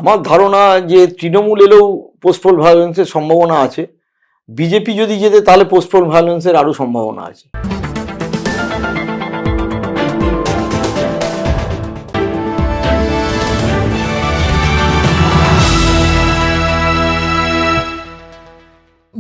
আমার ধারণা যে তৃণমূল এলেও পোস্টপোল ভায়োলেন্সের সম্ভাবনা আছে। বিজেপি যদি যেতে তাহলে পোস্টপোল ভায়োলেন্সের আরও সম্ভাবনা আছে।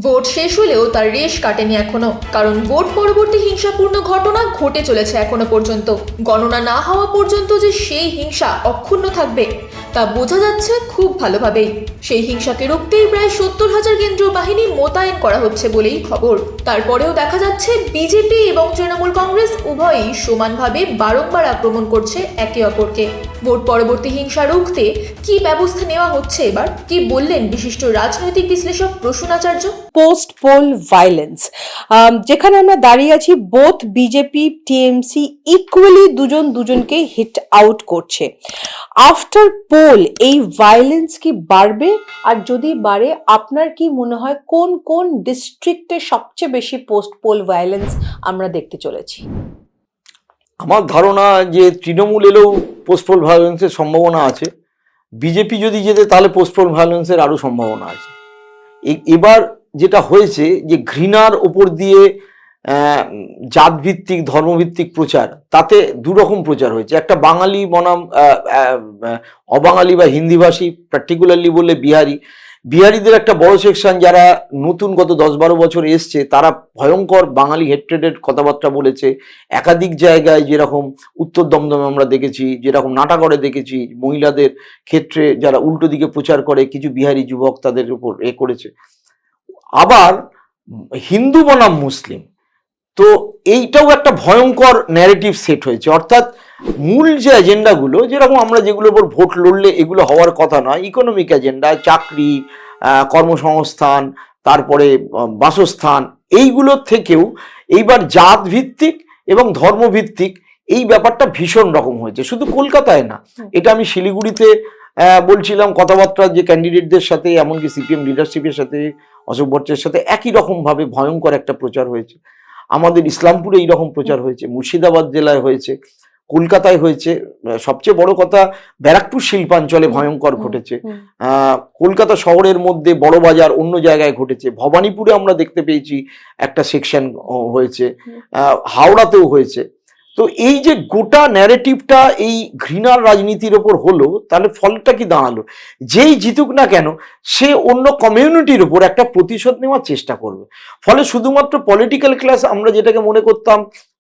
ভোট শেষ হলেও তার রেশ কাটেনি এখনো, কারণ ভোট পরবর্তী হিংসাপূর্ণ ঘটনা ঘটে চলেছে এখনো পর্যন্ত। গণনা না হওয়া পর্যন্ত যে সেই হিংসা অক্ষুণ্ণ থাকবে তা বোঝা যাচ্ছে খুব ভালোভাবেই। সেই হিংসাকে রুখতেই প্রায় 70,000 কেন্দ্রীয় বাহিনী মোতায়েন করা হচ্ছে বলেই খবর। তারপরেও দেখা যাচ্ছে বিজেপি এবং তৃণমূল কংগ্রেস উভয়ই সমানভাবে বারংবার আক্রমণ করছে একে অপরকে। ভোট পরবর্তী হিংসা রুখতে কি ব্যবস্থা নেওয়া হচ্ছে এবার, কি বললেন বিশিষ্ট রাজনৈতিক বিশ্লেষক প্রসূন আচার্য? পোস্ট পোল ভায়োলেন্স, যেখানে আমরা দাঁড়িয়ে আছি, বোথ বিজেপি টিএমসি ইকুয়ালি দুজনকে হিট আউট করছে। আফটার পোল এই ভায়োলেন্স কি বাড়বে? আর যদি বাড়ে, আপনার কি মনে হয় কোন কোন ডিস্ট্রিক্টে সবচেয়ে বেশি পোস্ট পোল ভায়োলেন্স আমরা দেখতে চলেছি? আমার ধারণা যে তৃণমূল এলেও পোস্টপোল ভায়োলেন্সের সম্ভাবনা আছে। বিজেপি যদি যেতে তাহলে পোস্টপোল ভায়োলেন্সের আরও সম্ভাবনা আছে। এবার যেটা হয়েছে যে ঘৃণার ওপর দিয়ে জাতভিত্তিক ধর্মভিত্তিক প্রচার, তাতে দুরকম প্রচার হয়েছে। একটা বাঙালি বনাম অবাঙালি বা হিন্দিভাষী, পার্টিকুলারলি বললে বিহারিদের একটা বড় সেকশন যারা নতুন গত 10-12 বছর এসছে, তারা ভয়ঙ্কর বাঙালি হেট্রেডের কথাবার্তা বলেছে। একাধিক জায়গায় যেরকম উত্তর দমদমে আমরা দেখেছি, যেরকম নাটাগড়ে দেখেছি, মহিলাদের ক্ষেত্রে যারা উল্টো দিকে প্রচার করে কিছু বিহারি যুবক তাদের উপর করেছে। আবার হিন্দু বনাম মুসলিম, তো এইটাও একটা ভয়ঙ্কর ন্যারেটিভ সেট হয়েছে। অর্থাৎ মূল যে এজেন্ডাগুলো, যেরকম আমরা যেগুলোর উপর ভোট লড়লে এগুলো হওয়ার কথা নয়, ইকোনমিক এজেন্ডা, চাকরি, কর্মসংস্থান, তারপরে বাসস্থান, এইগুলোর থেকেও এইবার জাত ভিত্তিক এবং ধর্মভিত্তিক এই ব্যাপারটা ভীষণ রকম হয়েছে। শুধু কলকাতায় না, এটা আমি শিলিগুড়িতে বলছিলাম কথাবার্তা যে ক্যান্ডিডেটদের সাথে, এমনকি সিপিএম লিডারশিপের সাথে, অশোক ভট্টাচার্যের সাথে একই রকমভাবে ভয়ঙ্কর একটা প্রচার হয়েছে। আমাদের ইসলামপুরে এইরকম প্রচার হয়েছে, মুর্শিদাবাদ জেলায় হয়েছে, কলকাতায় হয়েছে, সবচেয়ে বড় কথা ব্যারাকপুর শিল্পাঞ্চলে ভয়ঙ্কর ঘটেছে, কলকাতা শহরের মধ্যে বড় বাজার অন্য জায়গায় ঘটেছে, ভবানীপুরে আমরা দেখতে পেয়েছি একটা সেকশন হয়েছে, হাওড়াতেও হয়েছে। তো এই যে গোটা ন্যারেটিভটা এই ঘৃণার রাজনীতির ওপর হলো, তাহলে ফলটা কি দাঁড়ালো? যেই জিতুক না কেন, সে অন্য কমিউনিটির ওপর একটা প্রতিশোধ নেওয়ার চেষ্টা করবে। ফলে শুধুমাত্র পলিটিক্যাল ক্লাস, আমরা যেটাকে মনে করতাম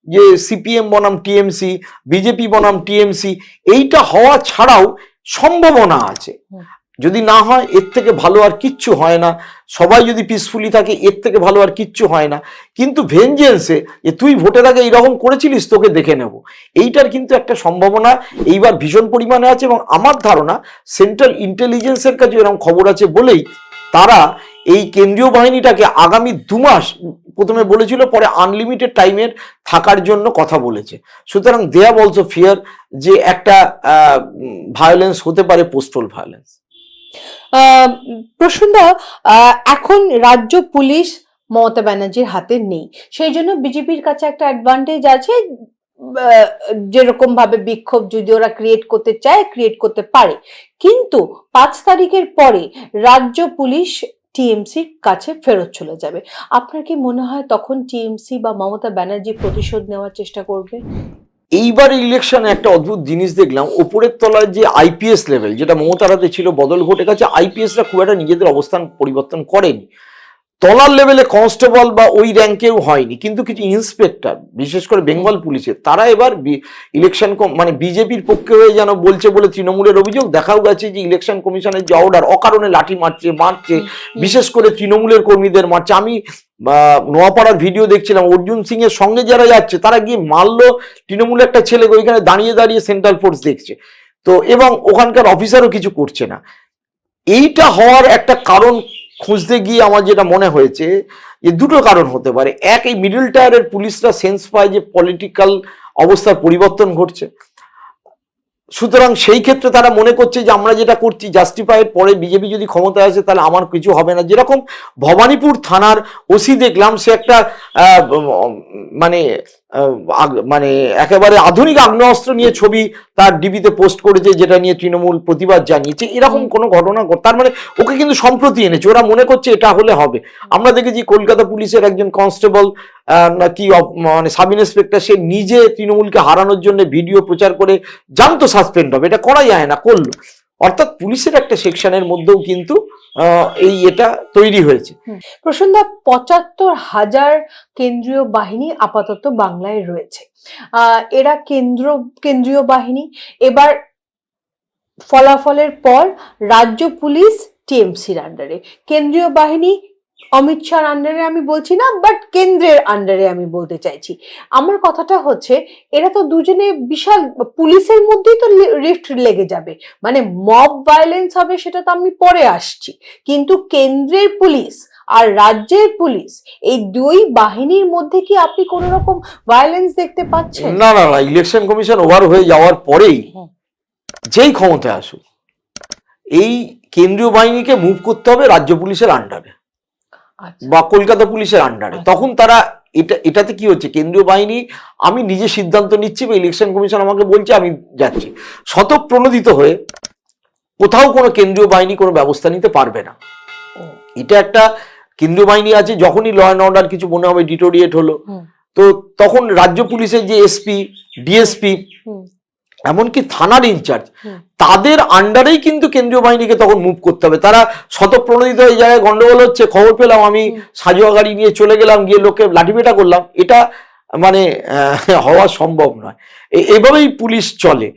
যে সিপিএম বনাম টিএমসি, বিজেপি বনাম টিএমসি, এইটা হওয়া ছাড়াও সম্ভাবনা আছে। যদি না হয়, এর থেকে ভালো আর কিচ্ছু হয় না। সবাই যদি পিসফুলি থাকে, এর থেকে ভালো আর কিচ্ছু হয় না। কিন্তু ভেঞ্জেন্সে, যে তুই ভোটের আগে এইরকম করেছিলিস, তোকে দেখে নেব, এইটার কিন্তু একটা সম্ভাবনা এইবার ভীষণ পরিমাণে আছে। এবং আমার ধারণা সেন্ট্রাল ইন্টেলিজেন্সের কাছে এরকম খবর আছে বলেই তারা এই কেন্দ্রীয় বাহিনীটাকে আগামী 2 মাস, প্রথমে বলেছিল, পরে আনলিমিটেড টাইমের থাকার জন্য কথা বলেছে। সুতরাং দে হ্যাভ অলসো ফিয়ার যে একটা ভায়োলেন্স হতে পারে, পোস্টপোল ভায়োলেন্স। প্রসূনদা, এখন রাজ্য পুলিশ মমতা ব্যানার্জির হাতে নেই, সেই জন্য বিজেপির কাছে একটা অ্যাডভান্টেজ আছে। যেরকম ভাবে বিক্ষোভ যদি ওরা ক্রিয়েট করতে চায়, ক্রিয়েট করতে পারে। কিন্তু 5 তারিখের পরে রাজ্য পুলিশ টিএমসির কাছে ফেরত চলে যাবে। আপনার কি মনে হয় তখন টিএমসি বা মমতা ব্যানার্জি প্রতিশোধ নেওয়ার চেষ্টা করবে? এইবার ইলেকশনে একটা অদ্ভুত জিনিস দেখলাম, ওপরের তলায় যে আইপিএস লেভেল, যেটা মমতার হাতে ছিল, বদল ঘটে গেছে। আইপিএসরা খুব একটা নিজেদের অবস্থান পরিবর্তন করেনি। তলার লেভেলে কনস্টেবল বা ওই র্যাঙ্কেও হয়নি, কিন্তু কিছু ইন্সপেক্টর, বিশেষ করে বেঙ্গল পুলিশের, তারা এবার ইলেকশন মানে বিজেপির পক্ষে হয়ে যেন বলছে বলে তৃণমূলের অভিযোগ। দেখাও গেছে যে ইলেকশন কমিশনের যে অর্ডার, অকারণে লাঠি মারছে, বিশেষ করে তৃণমূলের কর্মীদের মারছে। আমি নোয়াপাড়ার ভিডিও দেখছিলাম, অর্জুন সিং এর সঙ্গে যারা যাচ্ছে তারা গিয়ে মারলো তৃণমূলের একটা ছেলেকে, ওইখানে দাঁড়িয়ে দাঁড়িয়ে সেন্ট্রাল ফোর্স দেখছে। তো এবং ওখানকার অফিসারও কিছু করছে না। এইটা হওয়ার একটা কারণ খুঁজতে গিয়ে আমার যেটা মনে হয়েছে যে দুটো কারণ হতে পারে। এক, এই মিডল টায়ারের পুলিশরা সেন্স পায় যে পলিটিক্যাল অবস্থার পরিবর্তন ঘটছে, সুতরাং সেই ক্ষেত্রে তারা মনে করছে যে আমরা যেটা করছি জাস্টিফাইড, পরে বিজেপি যদি ক্ষমতায় আসে তাহলে আমার কিছু হবে না। যেরকম ভবানীপুর থানার ওসি দেখলাম, সে একটা মানে মানে একেবারে আধুনিক আগ্নেয়াস্ত্র নিয়ে ছবি তার ডিবিতে পোস্ট করেছে, যেটা নিয়ে তৃণমূল প্রতিবাদ জানিয়েছে, এরকম কোনো ঘটনা তার মানে ওকে কিন্তু সম্প্রতি এনেছে, ওরা মনে করছে এটা হলে হবে। আমরা দেখেছি কলকাতা পুলিশের একজন কনস্টেবল নাকি মানে সাব ইন্সপেক্টর, সে নিজে তৃণমূলকে হারানোর জন্য ভিডিও প্রচার করে জানতো সাসপেন্ড হবে, এটা করা যায় না, করলো। অর্থাৎ পুলিশের একটা সেকশনের মধ্যেও কিন্তু এটা তৈরি হয়েছে। প্রসন্দা, ৭৫,০০০ কেন্দ্রীয় বাহিনী আপাতত বাংলায় রয়েছে। এরা কেন্দ্রীয় বাহিনী। এবার ফলাফলের পর রাজ্য পুলিশ টিএমসির আন্ডারে, কেন্দ্রীয় বাহিনী অমিত শাহর আন্ডারে আমি বলছি না, বাট কেন্দ্রের আন্ডারে আমি বলতে চাইছি। আমার কথাটা হচ্ছে এরা তো দুজনে বিশাল, পুলিশের মধ্যেই তো রিফট লেগে যাবে, মানে মব ভায়োলেন্স হবে সেটা তো আমি পরে আসছি, কিন্তু কেন্দ্রের পুলিশ আর রাজ্যের পুলিশ, এই দুই বাহিনীর মধ্যে কি আপনি কোন রকম ভায়োলেন্স দেখতে পাচ্ছেন? না না না, ইলেকশন কমিশন ওভার হয়ে যাওয়ার পরেই যেই ক্ষমতায় আসুক, এই কেন্দ্রীয় বাহিনীকে মুভ করতে হবে রাজ্য পুলিশের আন্ডারে বা কলকাতা পুলিশের আন্ডারে। তখন তারা এটাতে কি হচ্ছে, কেন্দ্রীয় বাহিনী আমি নিজে সিদ্ধান্ত নিচ্ছি বা ইলেকশন কমিশন আমাকে বলছে আমি যাচ্ছি, স্বতঃপ্রণোদিত হয়ে কোথাও কোনো কেন্দ্রীয় বাহিনী কোনো ব্যবস্থা নিতে পারবে না। এটা একটা কেন্দ্রীয় বাহিনী আছে, যখনই ল অ্যান্ড অর্ডার কিছু মনে হবে ডিটোরিয়েট হলো, তো তখন রাজ্য পুলিশের যে এসপি, ডিএসপি, এমনকি থানার ইনচার্জ, তাদের আন্ডারেই কিন্তু কেন্দ্রীয় বাহিনীকে তখন মুভ করতে হবে। তারা স্বতঃপ্রণোদিত এই জায়গায় গন্ডগোল হচ্ছে, খবর পেলাম, আমি সাজোয়া গাড়ি নিয়ে চলে গেলাম, গিয়ে লোককে লাঠিপেটা করলাম, এটা মানে হওয়া সম্ভব নয়। এভাবেই পুলিশ চলে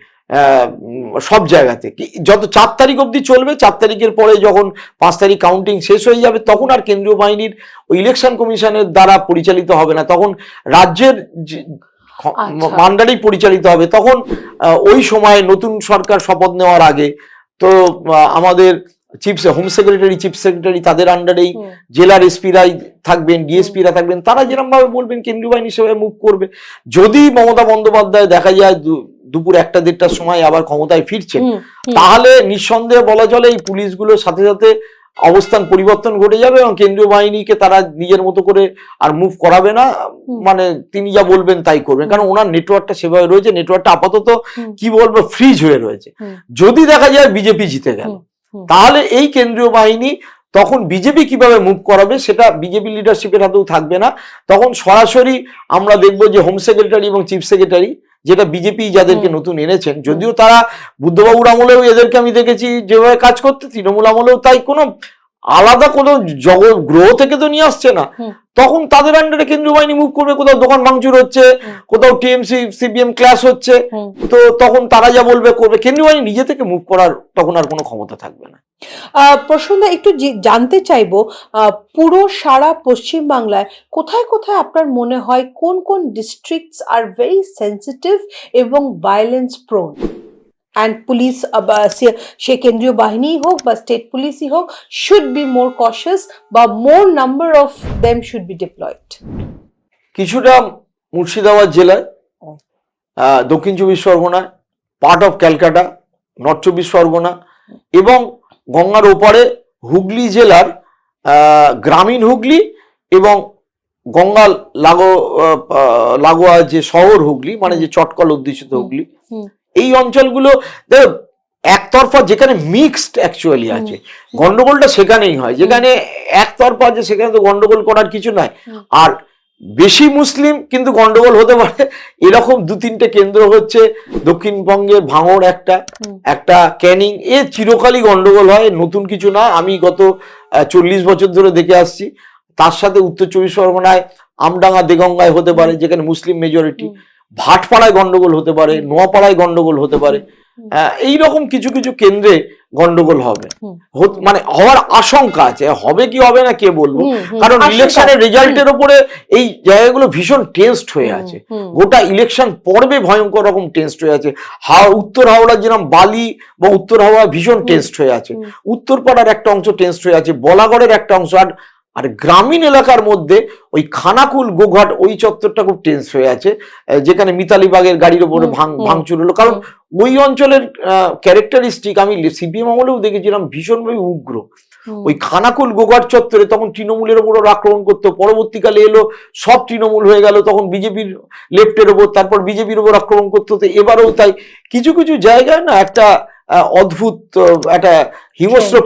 সব জায়গাতে। যত ৪ তারিখ অবধি চলবে, ৪ তারিখের পরে যখন ৫ তারিখ কাউন্টিং শেষ হয়ে যাবে, তখন আর কেন্দ্রীয় বাহিনীর ইলেকশন কমিশনের দ্বারা পরিচালিত হবে না, তখন রাজ্যের আন্ডারেই পরিচালিত হবে। তখন ওই সময় নতুন সরকার শপথ নেওয়ার আগে তো আমাদের হোম সেক্রেটারি, চিফ সেক্রেটারি, তাদের আন্ডারেই জেলার এসপিরাই থাকবেন, ডিএসপিরা থাকবেন, তারা যেরকম ভাবে বলবেন কেন্দ্রীয় বাহিনী সেভাবে মুভ করবে। যদি মমতা বন্দ্যোপাধ্যায় দেখা যায় দুপুর ১টা-১.৫টার সময় আবার ক্ষমতায় ফিরছেন, তাহলে নিঃসন্দেহে বলা চলে এই পুলিশগুলোর সাথে সাথে অবস্থান পরিবর্তন ঘটে যাবে এবং কেন্দ্রীয় বাহিনীকে তারা নিজের মতো করে আর মুভ করাবে না, মানে তিনি যা বলবেন তাই করবেন, কারণ ওনার নেটওয়ার্কটা সেভাবে রয়েছে। নেটওয়ার্কটা আপাতত কি বলবো ফ্রিজ হয়ে রয়েছে। যদি দেখা যায় বিজেপি জিতে গেল, তাহলে এই কেন্দ্রীয় বাহিনী তখন বিজেপি কিভাবে মুভ করাবে সেটা বিজেপি লিডারশিপের হাতেও থাকবে না। তখন সরাসরি আমরা দেখবো যে হোম সেক্রেটারি এবং চিফ সেক্রেটারি, যেটা বিজেপি যাদেরকে নতুন এনেছেন, যদিও তারা বুদ্ধবাবুর আমলেও এদেরকে আমি দেখেছি যেভাবে কাজ করতে, তৃণমূল আমলেও তাই, কোনো আলাদা কোনো গ্রহ থেকে তো নিয়ে আসছে না। তখন তাদের আন্ডারে কেন্দ্রীয় বাহিনী মুভ করবে। কোথাও দোকান ভাঙচুর হচ্ছে, কোথাও টিএমসি সিপিএম ক্লাস হচ্ছে, তো তখন তারা যা বলবে করবে, কেন্দ্রীয় বাহিনী নিজে থেকে মুভ করার তখন আর কোনো ক্ষমতা থাকবে না। প্রসন্দা, একটু জানতে চাইবো, পুরো সারা পশ্চিম বাংলায় কোথায় কোথায় আপনার মনে হয় কোন কোন ডিস্ট্রিক্টস আর ভেরি সেন্সিটিভ এবং ভায়োলেন্স প্রোন, অ্যান্ড পুলিশ, সে কেন্দ্রীয় বাহিনী হোক বা স্টেট পুলিশই হোক, শুড বি মোর কশিয়াস বা more number of them should be deployed? কিছুটা মুর্শিদাবাদ জেলায়, দক্ষিণ ২৪ Pargana, part of Calcutta, north ২৪ Pargana এবং গঙ্গার ওপারে হুগলি জেলার গ্রামীণ হুগলি এবং গঙ্গা লাগোয়া যে শহর হুগলি, মানে যে চটকল অধ্যুষিত হুগলি, এই অঞ্চলগুলো একতরফা, যেখানে মিক্সড অ্যাকচুয়ালি আছে, গন্ডগোলটা সেখানেই হয়। যেখানে একতরফা আছে সেখানে তো গন্ডগোল করার কিছু নাই। আর বেশি মুসলিম কিন্তু গন্ডগোল হতে পারে, এরকম ২-৩টে কেন্দ্র হচ্ছে দক্ষিণবঙ্গের ভাঙড়, একটা ক্যানিং, এ চিরকালই গন্ডগোল হয়, নতুন কিছু না, আমি গত ৪০ বছর ধরে দেখে আসছি। তার সাথে উত্তর ২৪ পরগনায় আমডাঙ্গা দেগঙ্গায় হতে পারে, যেখানে মুসলিম মেজরিটি, ভাটপাড়ায় গন্ডগোল হতে পারে, নোয়াপাড়ায় গন্ডগোল হতে পারে, এইরকম কিছু কিছু কেন্দ্রে গন্ডগোল হবে, মানে হওয়ার আশঙ্কা আছে। হবে কি হবে না কে বলবো, কারণ ইলেকশনের রেজাল্টের উপরে এই জায়গাগুলো ভীষণ টেন্সড হয়ে আছে। গোটা ইলেকশন পর্বে ভয়ঙ্কর রকম টেন্সড হয়ে আছে। উত্তর হাওড়ার যেরকম বালি বা উত্তর হাওড়া ভীষণ টেন্সড হয়ে আছে, উত্তরপাড়ার একটা অংশ টেন্সড হয়ে আছে, বলাগড়ের একটা অংশ, আর আর গ্রামীণ এলাকার মধ্যে ওই খানাকুল গোঘাট ওই চত্বরটা খুব টেন্স হয়ে আছে, যেখানে মিতালি বাগের গাড়ির ওপরে ভাঙচুর হলো। কারণ ওই অঞ্চলের ক্যারেক্টারিস্টিক আমি সিপিএম আমলেও দেখেছিলাম ভীষণভাবে উগ্র। ওই খানাকুল গোঘাট চত্বরে তখন তৃণমূলের ওপর আক্রমণ করতো, পরবর্তীকালে এলো সব তৃণমূল হয়ে গেল, তখন বিজেপির লেফটের ওপর, তারপর বিজেপির ওপর আক্রমণ করতে হতো। এবারেও তাই কিছু কিছু জায়গায় না একটা অদ্ভুত একটা হিংস্র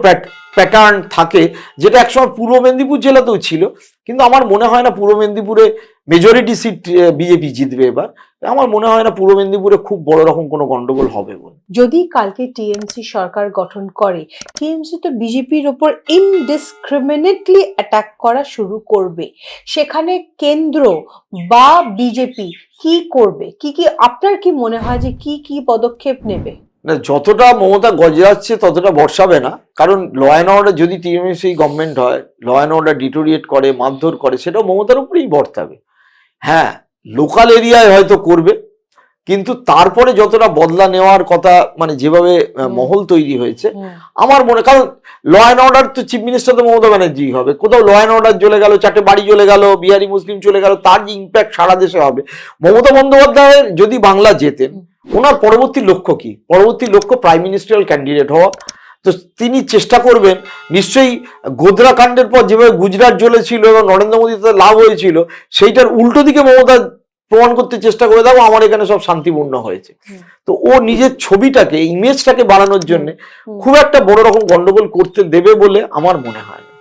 প্যাটার্ন থাকে, যেটা একসময় পূর্ব মেদিনীপুর জেলাতেও ছিল। কিন্তু আমার মনে হয় না পূর্ব মেদিনীপুরে মেজরিটি সিট বিজেপি জিতবে এবার। আমার মনে হয় না পূর্ব মেদিনীপুরে খুব বড় রকম কোনো গন্ডগোল হবে বলে। যদি কালকে টিএমসি সরকার গঠন করে, টিএমসি তো বিজেপির ওপর ইনডিসক্রিমিনেটলি অ্যাটাক করা শুরু করবে। সেখানে কেন্দ্র বা বিজেপি কি করবে? কি আপনার কি মনে হয় যে কি পদক্ষেপ নেবে? না, যতটা মমতা গজরাচ্ছে ততটা বর্ষাবে না, কারণ ল অ্যান্ড অর্ডার যদি টিএমসি গভর্নমেন্ট হয়, ল অ্যান্ড অর্ডার ডিটোরিয়েট করে, মারধর করে, সেটাও মমতার উপরেই বর্তাবে। হ্যাঁ, লোকাল এরিয়ায় হয়তো করবে, কিন্তু তারপরে যতটা বদলা নেওয়ার কথা, মানে যেভাবে মহল তৈরি হয়েছে আমার মনে, কারণ ল অ্যান্ড অর্ডার তো চিফ মিনিস্টার তো মমতা ব্যানার্জি হবে। কোথাও ল অ্যান্ড অর্ডার চলে গেল, 4টে বাড়ি চলে গেল, বিহারি মুসলিম চলে গেল, তার যে ইম্প্যাক্ট সারা দেশে হবে। মমতা বন্দ্যোপাধ্যায়ের যদি বাংলা জেতেন, ওনার পরবর্তী লক্ষ্য কি? পরবর্তী লক্ষ্য প্রাইম মিনিস্টারিয়াল ক্যান্ডিডেট হওয়া। তো তিনি চেষ্টা করবেন নিশ্চয়ই গোধরা কাণ্ডের পর যেভাবে গুজরাট জ্বলেছিল এবং নরেন্দ্র মোদী তাতে লাভ হয়েছিল, সেইটার উল্টো দিকে মমতা প্রমাণ করতে চেষ্টা করে দাও আমার এখানে সব শান্তিপূর্ণ হয়েছে। তো ও নিজের ছবিটাকে, ইমেজটাকে বাড়ানোর জন্য খুব একটা বড় রকম গন্ডগোল করতে দেবে বলে আমার মনে হয় না।